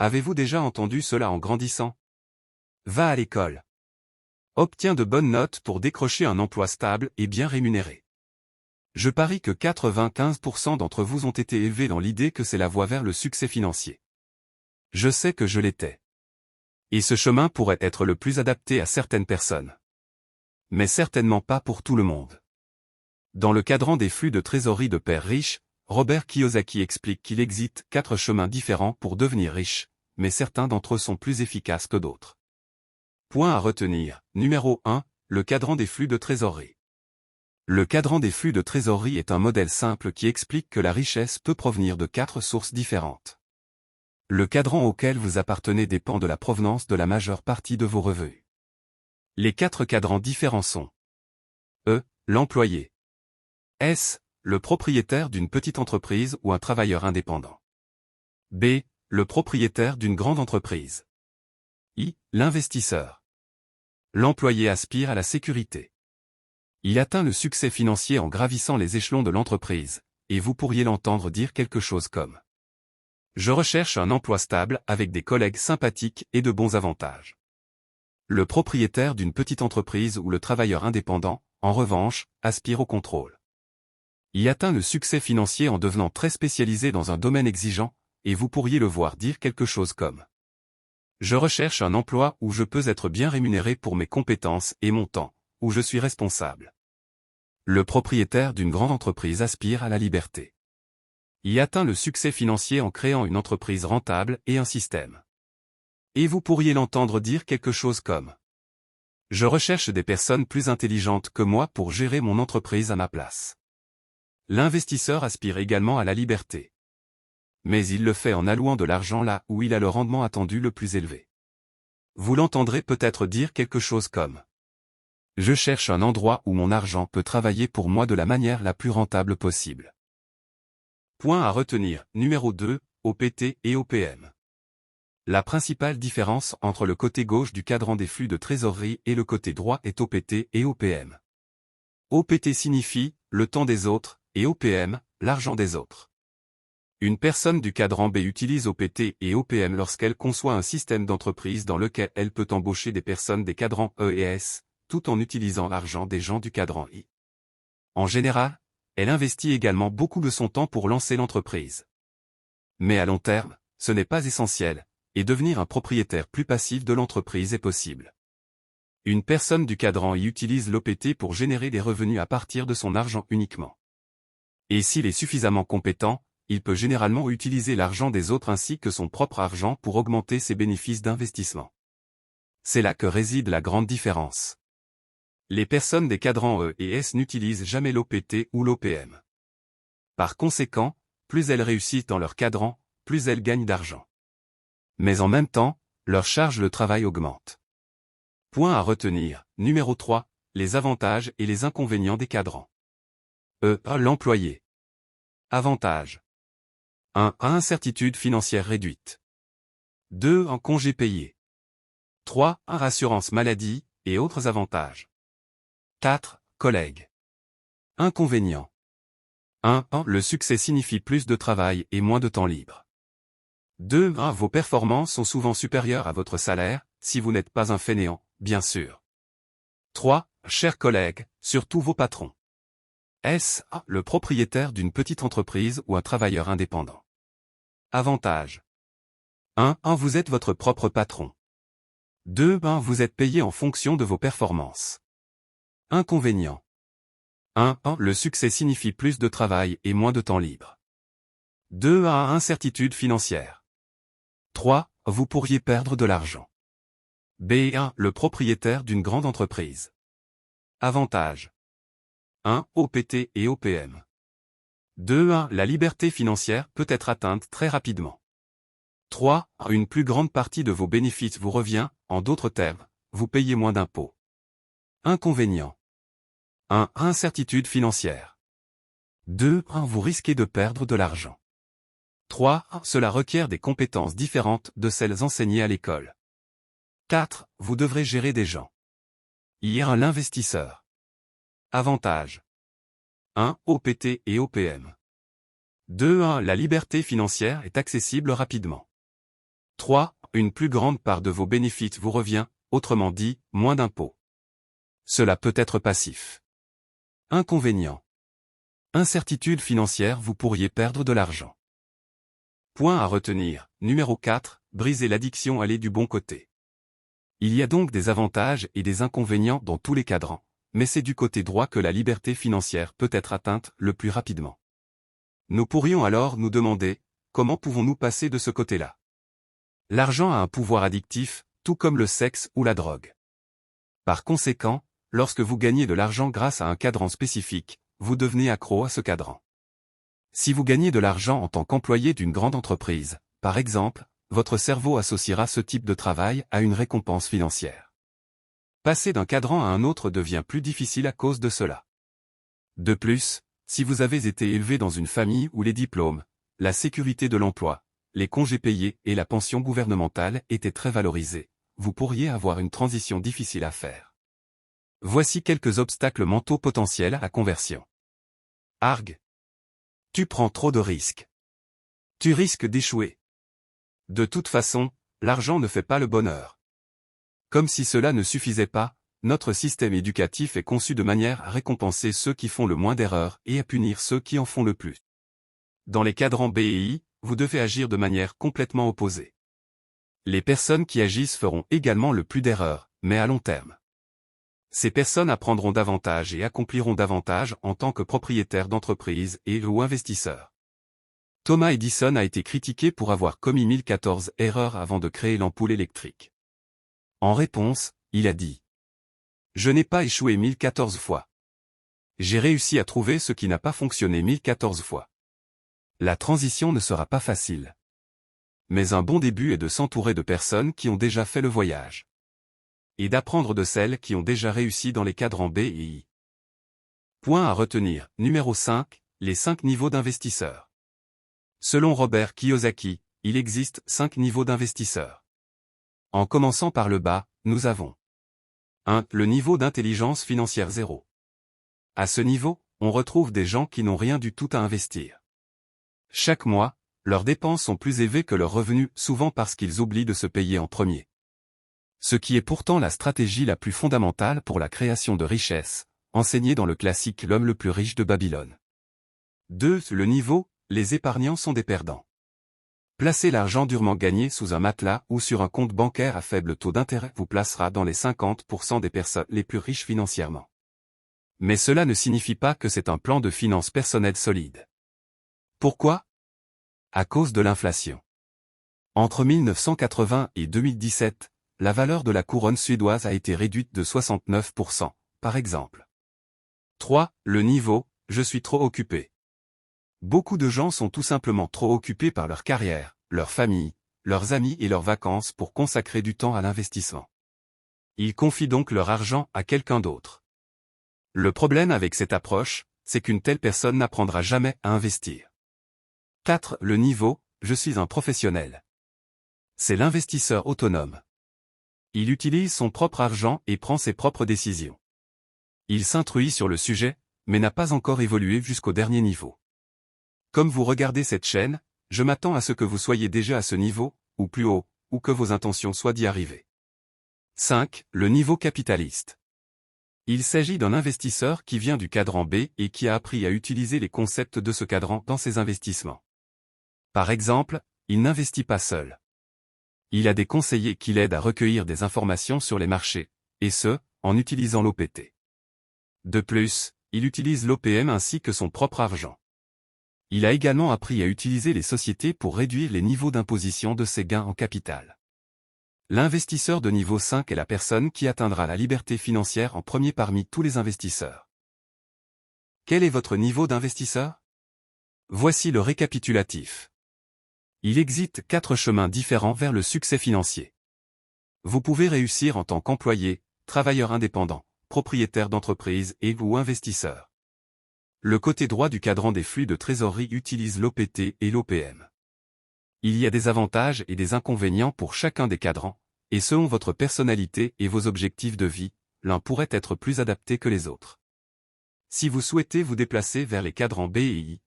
Avez-vous déjà entendu cela en grandissant? Va à l'école. Obtiens de bonnes notes pour décrocher un emploi stable et bien rémunéré. Je parie que 95% d'entre vous ont été élevés dans l'idée que c'est la voie vers le succès financier. Je sais que je l'étais. Et ce chemin pourrait être le plus adapté à certaines personnes. Mais certainement pas pour tout le monde. Dans le cadran des flux de trésorerie de pères riches, Robert Kiyosaki explique qu'il existe 4 chemins différents pour devenir riche, mais certains d'entre eux sont plus efficaces que d'autres. Point à retenir. Numéro 1, le cadran des flux de trésorerie. Le cadran des flux de trésorerie est un modèle simple qui explique que la richesse peut provenir de 4 sources différentes. Le cadran auquel vous appartenez dépend de la provenance de la majeure partie de vos revenus. Les 4 cadrans différents sont E. L'employé. S. Le propriétaire d'une petite entreprise ou un travailleur indépendant. B. Le propriétaire d'une grande entreprise. I. L'investisseur. L'employé aspire à la sécurité. Il atteint le succès financier en gravissant les échelons de l'entreprise, et vous pourriez l'entendre dire quelque chose comme « Je recherche un emploi stable avec des collègues sympathiques et de bons avantages ». Le propriétaire d'une petite entreprise ou le travailleur indépendant, en revanche, aspire au contrôle. Il atteint le succès financier en devenant très spécialisé dans un domaine exigeant, et vous pourriez le voir dire quelque chose comme « Je recherche un emploi où je peux être bien rémunéré pour mes compétences et mon temps, où je suis responsable. » Le propriétaire d'une grande entreprise aspire à la liberté. Il atteint le succès financier en créant une entreprise rentable et un système. Et vous pourriez l'entendre dire quelque chose comme « Je recherche des personnes plus intelligentes que moi pour gérer mon entreprise à ma place. » L'investisseur aspire également à la liberté. Mais il le fait en allouant de l'argent là où il a le rendement attendu le plus élevé. Vous l'entendrez peut-être dire quelque chose comme « Je cherche un endroit où mon argent peut travailler pour moi de la manière la plus rentable possible. » Point à retenir. Numéro 2, OPT et OPM. La principale différence entre le côté gauche du cadran des flux de trésorerie et le côté droit est OPT et OPM. OPT signifie « le temps des autres » et OPM, l'argent des autres. Une personne du cadran B utilise OPT et OPM lorsqu'elle conçoit un système d'entreprise dans lequel elle peut embaucher des personnes des cadrans E et S, tout en utilisant l'argent des gens du cadran I. En général, elle investit également beaucoup de son temps pour lancer l'entreprise. Mais à long terme, ce n'est pas essentiel, et devenir un propriétaire plus passif de l'entreprise est possible. Une personne du cadran I utilise l'OPT pour générer des revenus à partir de son argent uniquement. Et s'il est suffisamment compétent, il peut généralement utiliser l'argent des autres ainsi que son propre argent pour augmenter ses bénéfices d'investissement. C'est là que réside la grande différence. Les personnes des cadrans E et S n'utilisent jamais l'OPT ou l'OPM. Par conséquent, plus elles réussissent dans leur cadran, plus elles gagnent d'argent. Mais en même temps, leur charge de travail augmente. Point à retenir. Numéro 3, les avantages et les inconvénients des cadrans. E. L'employé. Avantages. 1. Incertitude financière réduite. 2. Un congé payé. 3. Assurance maladie, et autres avantages. 4. Collègues. Inconvénients. 1. Le succès signifie plus de travail et moins de temps libre. 2. Vos performances sont souvent supérieures à votre salaire, si vous n'êtes pas un fainéant, bien sûr. 3. Chers collègues, surtout vos patrons. S. Le propriétaire d'une petite entreprise ou un travailleur indépendant. Avantages. 1. Vous êtes votre propre patron. 2. Vous êtes payé en fonction de vos performances. Inconvénients. 1. Le succès signifie plus de travail et moins de temps libre. 2. Incertitude financière. 3. Vous pourriez perdre de l'argent. B. Le propriétaire d'une grande entreprise. Avantages. 1. OPT et OPM. 2. La liberté financière peut être atteinte très rapidement. 3. Une plus grande partie de vos bénéfices vous revient, en d'autres termes, vous payez moins d'impôts. Inconvénients. 1. Incertitude financière. 2. Vous risquez de perdre de l'argent. 3. Cela requiert des compétences différentes de celles enseignées à l'école. 4. Vous devrez gérer des gens. L'investisseur. Avantages. 1. OPT et OPM. 2. La liberté financière est accessible rapidement. 3. Une plus grande part de vos bénéfices vous revient, autrement dit, moins d'impôts. Cela peut être passif. Inconvénient. Incertitude financière, vous pourriez perdre de l'argent. Point à retenir. Numéro 4. Briser l'addiction, aller du bon côté. Il y a donc des avantages et des inconvénients dans tous les cadrans, mais c'est du côté droit que la liberté financière peut être atteinte le plus rapidement. Nous pourrions alors nous demander, comment pouvons-nous passer de ce côté-là? L'argent a un pouvoir addictif, tout comme le sexe ou la drogue. Par conséquent, lorsque vous gagnez de l'argent grâce à un cadran spécifique, vous devenez accro à ce cadran. Si vous gagnez de l'argent en tant qu'employé d'une grande entreprise, par exemple, votre cerveau associera ce type de travail à une récompense financière. Passer d'un cadran à un autre devient plus difficile à cause de cela. De plus, si vous avez été élevé dans une famille où les diplômes, la sécurité de l'emploi, les congés payés et la pension gouvernementale étaient très valorisés, vous pourriez avoir une transition difficile à faire. Voici quelques obstacles mentaux potentiels à la conversion. Arg. Tu prends trop de risques. Tu risques d'échouer. De toute façon, l'argent ne fait pas le bonheur. Comme si cela ne suffisait pas, notre système éducatif est conçu de manière à récompenser ceux qui font le moins d'erreurs et à punir ceux qui en font le plus. Dans les cadrans B et I, vous devez agir de manière complètement opposée. Les personnes qui agissent feront également le plus d'erreurs, mais à long terme. Ces personnes apprendront davantage et accompliront davantage en tant que propriétaires d'entreprise et/ou investisseurs. Thomas Edison a été critiqué pour avoir commis 1014 erreurs avant de créer l'ampoule électrique. En réponse, il a dit : « Je n'ai pas échoué 1014 fois. J'ai réussi à trouver ce qui n'a pas fonctionné 1014 fois. La transition ne sera pas facile. Mais un bon début est de s'entourer de personnes qui ont déjà fait le voyage. Et d'apprendre de celles qui ont déjà réussi dans les cadrans B et I. Point à retenir. Numéro 5. Les 5 niveaux d'investisseurs. Selon Robert Kiyosaki, il existe 5 niveaux d'investisseurs. En commençant par le bas, nous avons 1. Le niveau d'intelligence financière 0. À ce niveau, on retrouve des gens qui n'ont rien du tout à investir. Chaque mois, leurs dépenses sont plus élevées que leurs revenus, souvent parce qu'ils oublient de se payer en premier. Ce qui est pourtant la stratégie la plus fondamentale pour la création de richesse, enseignée dans le classique L'homme le plus riche de Babylone. 2. Le niveau, les épargnants sont des perdants. Placer l'argent durement gagné sous un matelas ou sur un compte bancaire à faible taux d'intérêt vous placera dans les 50% des personnes les plus riches financièrement. Mais cela ne signifie pas que c'est un plan de finances personnelles solide. Pourquoi? À cause de l'inflation. Entre 1980 et 2017, la valeur de la couronne suédoise a été réduite de 69%, par exemple. 3. Le niveau, je suis trop occupé. Beaucoup de gens sont tout simplement trop occupés par leur carrière, leur famille, leurs amis et leurs vacances pour consacrer du temps à l'investissement. Ils confient donc leur argent à quelqu'un d'autre. Le problème avec cette approche, c'est qu'une telle personne n'apprendra jamais à investir. 4. Le niveau, je suis un professionnel. C'est l'investisseur autonome. Il utilise son propre argent et prend ses propres décisions. Il s'instruit sur le sujet, mais n'a pas encore évolué jusqu'au dernier niveau. Comme vous regardez cette chaîne, je m'attends à ce que vous soyez déjà à ce niveau, ou plus haut, ou que vos intentions soient d'y arriver. 5. Le niveau capitaliste. Il s'agit d'un investisseur qui vient du cadran B et qui a appris à utiliser les concepts de ce cadran dans ses investissements. Par exemple, il n'investit pas seul. Il a des conseillers qui l'aident à recueillir des informations sur les marchés, et ce, en utilisant l'OPT. De plus, il utilise l'OPM ainsi que son propre argent. Il a également appris à utiliser les sociétés pour réduire les niveaux d'imposition de ses gains en capital. L'investisseur de niveau 5 est la personne qui atteindra la liberté financière en premier parmi tous les investisseurs. Quel est votre niveau d'investisseur? Voici le récapitulatif. Il existe 4 chemins différents vers le succès financier. Vous pouvez réussir en tant qu'employé, travailleur indépendant, propriétaire d'entreprise et/ou investisseur. Le côté droit du cadran des flux de trésorerie utilise l'OPT et l'OPM. Il y a des avantages et des inconvénients pour chacun des cadrans, et selon votre personnalité et vos objectifs de vie, l'un pourrait être plus adapté que les autres. Si vous souhaitez vous déplacer vers les cadrans B et I,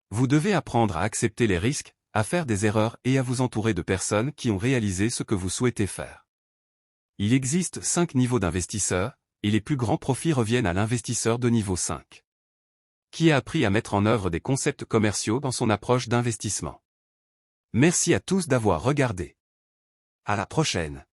vous devez apprendre à accepter les risques, à faire des erreurs et à vous entourer de personnes qui ont réalisé ce que vous souhaitez faire. Il existe 5 niveaux d'investisseurs, et les plus grands profits reviennent à l'investisseur de niveau 5. Qui a appris à mettre en œuvre des concepts commerciaux dans son approche d'investissement. Merci à tous d'avoir regardé. À la prochaine.